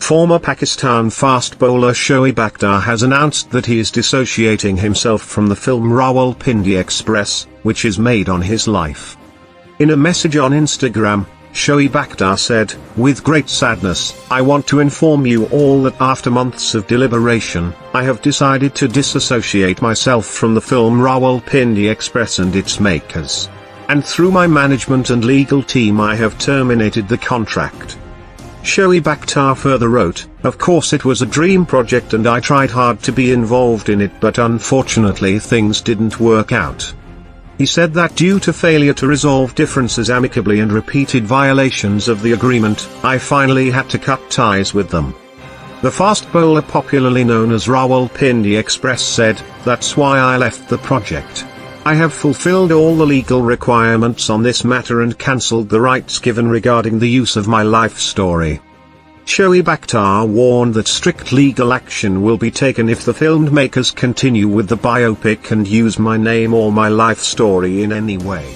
Former Pakistan fast bowler Shoaib Akhtar has announced that he is dissociating himself from the film Rawalpindi Express, which is made on his life. In a message on Instagram, Shoaib Akhtar said, "With great sadness, I want to inform you all that after months of deliberation, I have decided to disassociate myself from the film Rawalpindi Express and its makers. And through my management and legal team I have terminated the contract." Shoaib Akhtar further wrote, "Of course it was a dream project and I tried hard to be involved in it, but unfortunately things didn't work out." He said that due to failure to resolve differences amicably and repeated violations of the agreement, I finally had to cut ties with them. The fast bowler, popularly known as Rawalpindi Express, said, "That's why I left the project. I have fulfilled all the legal requirements on this matter and cancelled the rights given regarding the use of my life story." Shoaib Akhtar warned that strict legal action will be taken if the filmmakers continue with the biopic and use my name or my life story in any way.